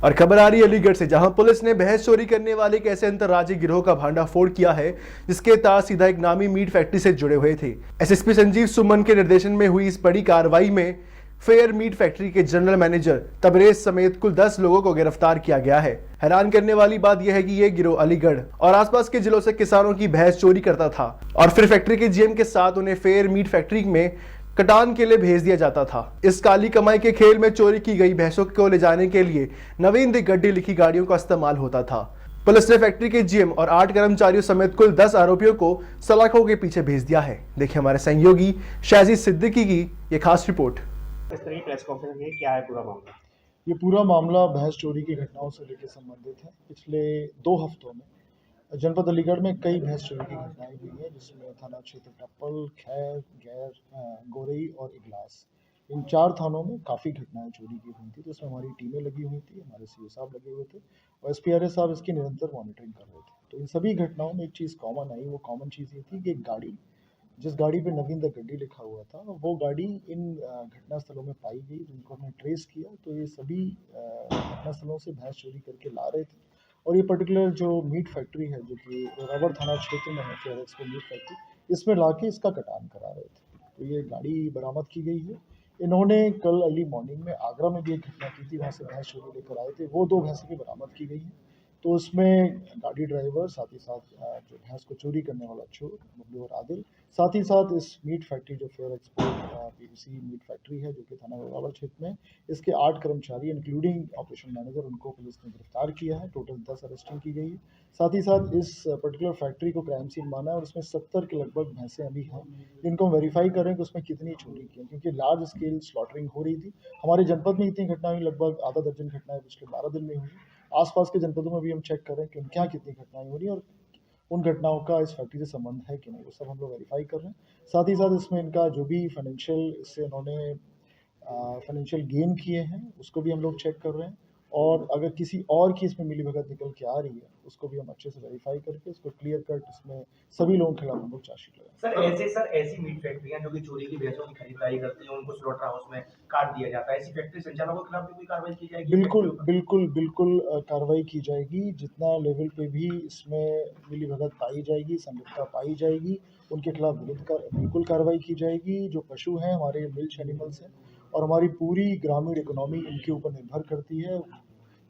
और खबर आ रही है अलीगढ़ से, जहां पुलिस ने भैंस चोरी करने वाले एक ऐसे अंतर्राज्यीय गिरोह का भांडाफोड़ किया है जिसके तार सीधा एक नामी मीट फैक्ट्री से जुड़े हुए थे। एसएसपी संजीव सुमन के निर्देशन में हुई इस बड़ी कार्रवाई में फेयर मीट फैक्ट्री के जनरल मैनेजर तबरेज समेत कुल 10 लोगों को गिरफ्तार किया गया है। हैरान करने वाली बात यह है कि यह गिरोह अलीगढ़ और आसपास के जिलों से किसानों की भैंस चोरी करता था और फिर फैक्ट्री के जीएम के साथ उन्हें फेयर मीट फैक्ट्री में कटान के लिए भेज दिया जाता था। इस काली कमाई के खेल में चोरी की गई भैंसों को ले जाने के लिए नवीन दी गड्डी लिखी गाड़ियों का इस्तेमाल होता था। पुलिस ने फैक्ट्री के जीएम और 8 कर्मचारियों समेत कुल 10 आरोपियों को सलाखों के पीछे भेज दिया है। देखिए हमारे सहयोगी शाजी सिद्दीकी की ये खास रिपोर्ट। इस तरह की प्रेस कॉन्फ्रेंस में क्या है पूरा मामला? ये पूरा मामला भैंस चोरी की घटनाओं से लेकर संबंधित है। पिछले 2 हफ्तों में जनपद अलीगढ़ में कई भैंस चोरी की घटनाएं हुई हैं, जिसमें थाना क्षेत्र टप्पल, खैर, गैर, गोरई और इगलास, इन 4 थानों में काफ़ी घटनाएं चोरी की हुई थी। तो इसमें हमारी टीमें लगी हुई थी, हमारे सीओ साहब लगे हुए थे और एसपीआरए साहब इसकी निरंतर मॉनिटरिंग कर रहे थे। तो इन सभी घटनाओं में एक चीज़ कॉमन आई। वो कॉमन चीज़ ये थी कि एक गाड़ी, जिस गाड़ी पे नवीन द गड्डी लिखा हुआ था, वो गाड़ी इन घटना स्थलों में पाई गई। जिनको हमने ट्रेस किया तो ये सभी घटना स्थलों से भैंस चोरी करके ला रहे थे और ये पर्टिकुलर जो मीट फैक्ट्री है, जो कि रबर थाना क्षेत्र में है, फेयर एक्सपो मीट फैक्ट्री, इसमें लाके इसका कटान करा रहे थे। तो ये गाड़ी बरामद की गई है। इन्होंने कल अर्ली मॉर्निंग में आगरा में भी एक घटना की थी, वहाँ से भैंस चोरी लेकर आए थे। वो 2 भैंसें भी बरामद की गई हैं। तो उसमें गाड़ी ड्राइवर, साथ ही साथ जो भैंस को चोरी करने वाला चोर बबलू और आदिल, साथ ही साथ इस मीट फैक्ट्री जो fair export PVC meat factory है, जो कि थाना वेरावल क्षेत्र में, इसके 8 कर्मचारी इंक्लूडिंग ऑपरेशन मैनेजर, उनको पुलिस ने गिरफ्तार किया है। टोटल 10 अरेस्टिंग की गई है। साथ ही साथ इस पर्टिकुलर फैक्ट्री को क्राइम सीन माना है और उसमें 70 के लगभग भैंसें अभी हैं, जिनको हम वेरीफाई कर रहे हैं कि उसमें कितनी चोरी की है, क्योंकि लार्ज स्केल स्लॉटरिंग हो रही थी। हमारे जनपद में इतनी घटना हुई, लगभग आधा दर्जन घटनाएं पिछले 12 दिन में हुई। आसपास के जनपदों में भी हम चेक कर रहे हैं कि उनके यहाँ कितनी घटनाएं हो रही हैं और उन घटनाओं का इस फैक्ट्री से संबंध है कि नहीं, वो सब हम लोग वेरीफाई कर रहे हैं। साथ ही साथ इसमें इनका जो भी फाइनेंशियल, इससे इन्होंने फाइनेंशियल गेन किए हैं, उसको भी हम लोग चेक कर रहे हैं और अगर किसी और की इसमें मिलीभगत निकल के आ रही है, उसको भी हम अच्छे से वेरीफाई करके उसको क्लियर कट, इसमें सभी लोगों के खिलाफ हम लोग चार्जशीट लगाएंगे। ऐसी मीट फैक्ट्रियां जो कि चोरी की भैंसों की खरीदारी करती हैं, उनको स्लॉटर हाउस में काट दिया जाता है, ऐसी फैक्ट्री संचालकों के खिलाफ भी कोई कार्रवाई की जाएगी? बिल्कुल कार्रवाई की जाएगी। जितना लेवल पे भी इसमें मिलीभगत पाई जाएगी, संलिप्तता पाई जाएगी, उनके खिलाफ बिल्कुल कार्रवाई की जाएगी। जो पशु हैं, हमारे मिल्च एनिमल्स हैं और हमारी पूरी ग्रामीण इकोनॉमी इनके ऊपर निर्भर करती है।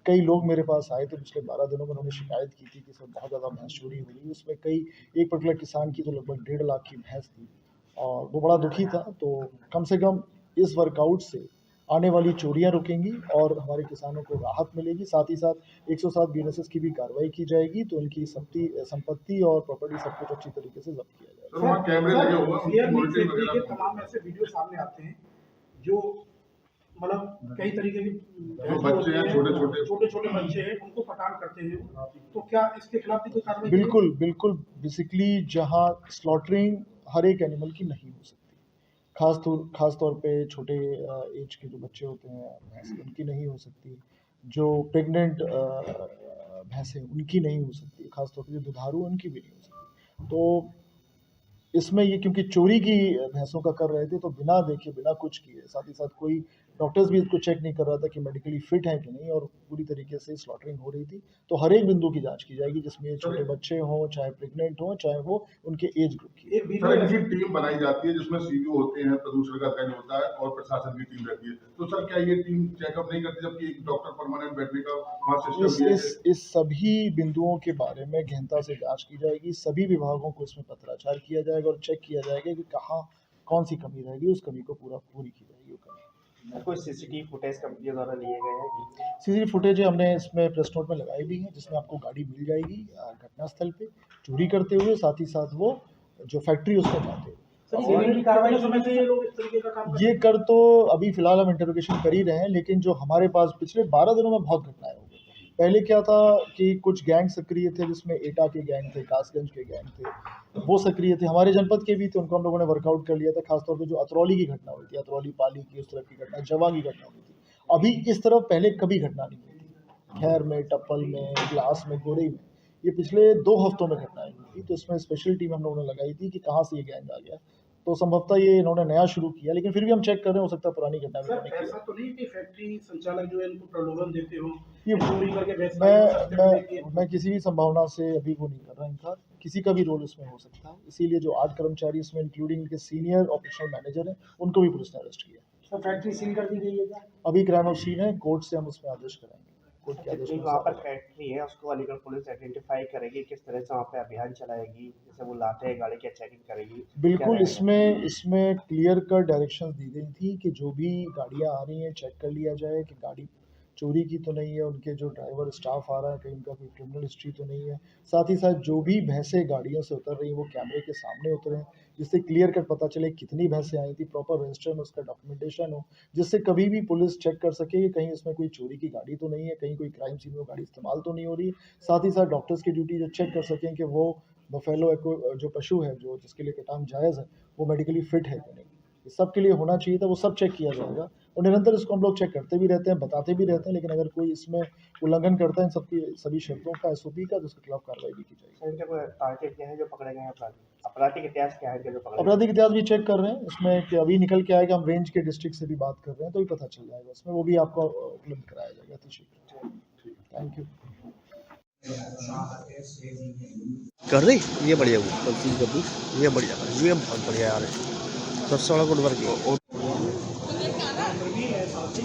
कई लोग मेरे पास आए थे पिछले 12 दिनों में, उन्होंने शिकायत की थी कि सर बहुत ज़्यादा भैंस चोरी हो रही है। उसमें एक पर्टिकुलर किसान की तो लगभग 1.5 लाख की भैंस थी और वो बड़ा दुखी था। तो कम से कम इस वर्कआउट से आने वाली चोरियां रुकेंगी और हमारे किसानों को राहत मिलेगी। साथ ही साथ 107 बीएनएसएस की भी कार्रवाई की जाएगी, तो उनकी संपत्ति और प्रॉपर्टी सब कुछ अच्छी तरीके से जब्त किया जाएगा। वहाँ कैमरे लगे हुए हैं, तमाम ऐसे वीडियो सामने आते हैं जो मतलब कई तरीके के बच्चे हैं, छोटे बच्चे हैं, उनको पटान करते हैं। तो क्या इसके खिलाफ भी कोई कार्रवाई? बिल्कुल बेसिकली जहाँ स्लॉटरिंग हर एक एनिमल की नहीं हो सकती, खास तौर पे छोटे एज के जो बच्चे होते हैं भैंस, उनकी नहीं हो सकती। जो प्रेग्नेंट भैंसें, उनकी नहीं हो सकती। खास तौर पे जो दुधारू, उनकी भी नहीं हो सकती। तो इसमें ये क्योंकि चोरी की भैंसों का कर रहे थे, तो बिना देखे, बिना कुछ किए, साथ ही साथ कोई डॉक्टर्स भी इसको चेक नहीं कर रहा था कि मेडिकली फिट है कि नहीं, और पूरी तरीके से स्लॉटरिंग हो रही थी। तो हर एक बिंदु की जांच की जाएगी, जिसमें छोटे बच्चे हों, चाहे प्रेग्नेंट हों, चाहे वो उनके एज ग्रुप की। सर, ऐसी टीम बनाई जाती है जिसमें सीईओ होते हैं, प्रदूषण का अधिकारी होता है और प्रशासन की टीम रहती है। तो सर क्या ये टीम चेकअप नहीं करती, जबकि एक डॉक्टर परमानेंट बैठने का वहाँ सिस्टम है? इस सभी बिंदुओं के बारे में गहनता से जांच की जाएगी। सभी विभागों को इसमें पत्राचार किया जाएगा और चेक किया जाएगा कि कहाँ कौन सी कमी रहेगी, उस कमी को पूरी की जाएगी। कोई सीसीटीवी फुटेज कंपनी द्वारा लिए गए हैं? सीसीटीवी फुटेज हमने इसमें प्रेस नोट में लगाई भी है, जिसमें आपको गाड़ी मिल जाएगी घटनास्थल पे चोरी करते हुए, साथ ही साथ वो जो फैक्ट्री उसमें जाते हुए। ये कर तो अभी फिलहाल हम इंटरोगेशन कर ही रहे हैं, लेकिन जो हमारे पास पिछले 12 दिनों में बहुत घटनाएं हो गई। पहले क्या था कि कुछ गैंग सक्रिय थे, जिसमें एटा के गैंग थे, कासगंज के गैंग थे, वो सक्रिय थे। हमारे जनपद के भी थे, उनको हम लोगों ने वर्कआउट कर लिया था। खासतौर पे जो अतरौली की घटना हुई थी, अतरौली पाली की, उस तरह की घटना, जवा की घटना हुई थी। अभी इस तरफ पहले कभी घटना नहीं हुई थी। खैर में, टप्पल में, ग्लास में, गोरई में, ये पिछले 2 हफ्तों में घटनाएं हुई थी। तो इसमें स्पेशल टीम हम लोगों ने लगाई थी कि कहाँ से ये गैंग आ गया। तो संभवतः ये इन्होंने नया शुरू किया, लेकिन फिर भी हम चेक कर रहे हैं, हो सकता है पुरानी घटना भी सर होने की। ऐसा तो नहीं कि फैक्ट्री संचालक जो है इनको प्रलोभन देते हो ये चोरी करके बेचना मैं किसी भी संभावना से अभी वो नहीं कर रहा इनकार, किसी का भी रोल इसमें हो सकता है। इसीलिए जो 8 कर्मचारी इसमें इंक्लूडिंग इनके सीनियर ऑपरेशनल मैनेजर हैं, उनको भी पुलिस ने अरेस्ट किया। सर फैक्ट्री सील कर दी गई है क्या? अभी क्राइम ऑफ सीन है, कोर्ट से हम उसमें आदेश कराएंगे। कोर्ट के आदेश एक वहाँ पर फैक्ट्री है, उसको अलीगढ़ पुलिस आइडेंटिफाई करेगी, किस तरह से वहाँ पे अभियान चलाएगी, जैसे वो लाते हैं गाड़ी की चेकिंग करेगी। बिल्कुल, क्या इसमें क्लियर कट डायरेक्शंस दी गई थी कि जो भी गाड़ियाँ आ रही हैं चेक कर लिया जाए कि गाड़ी चोरी की तो नहीं है, उनके जो ड्राइवर स्टाफ आ रहा है कहीं उनका कोई क्रिमिनल हिस्ट्री तो नहीं है। साथ ही साथ जो भी भैंसें गाड़ियों से उतर रही हैं वो कैमरे के सामने उतरें, जिससे क्लियर कट पता चले कितनी भैंसें आई थी, प्रॉपर रजिस्टर में उसका डॉक्यूमेंटेशन हो, जिससे कभी भी पुलिस चेक कर सके कि कहीं इसमें कोई चोरी की गाड़ी तो नहीं है, कहीं कोई क्राइम सीन में गाड़ी इस्तेमाल तो नहीं हो रही। साथ ही साथ डॉक्टर्स की ड्यूटी जो चेक कर सकें कि वो बफेलो जो पशु है जो जिसके लिए कटान जायज़ है वो मेडिकली फिट है कि नहीं। इस सब के लिए होना चाहिए था, वो सब चेक किया जाएगा और निरंतर इसको हम लोग चेक करते भी रहते हैं, बताते भी रहते हैं, लेकिन अगर कोई इसमें उल्लंघन करता है इन सबकी सभी शर्तों का, SOP का, तो उसके खिलाफ कार्रवाई भी की जाएगी। इनके कोई टारगेट क्या है जो पकड़े गए हैं अपराधी? आपराधिक इतिहास क्या है इनके जो पकड़े गए? आपराधिक इतिहास भी चेक कर रहे हैं इसमें कि अभी निकल के आएगा, हम रेंज के डिस्ट्रिक्ट से भी बात कर रहे हैं तो भी पता चल जाएगा उसमें, वो भी आपको उपलब्ध कराया जाएगा अति शीघ्र। Thank you. कर रही ये बढ़िया, वो तब्दील कर दी, ये बढ़िया, ये बहुत बढ़िया यार है। 10 वाला गुड वर्क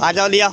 आ जाओ लिया।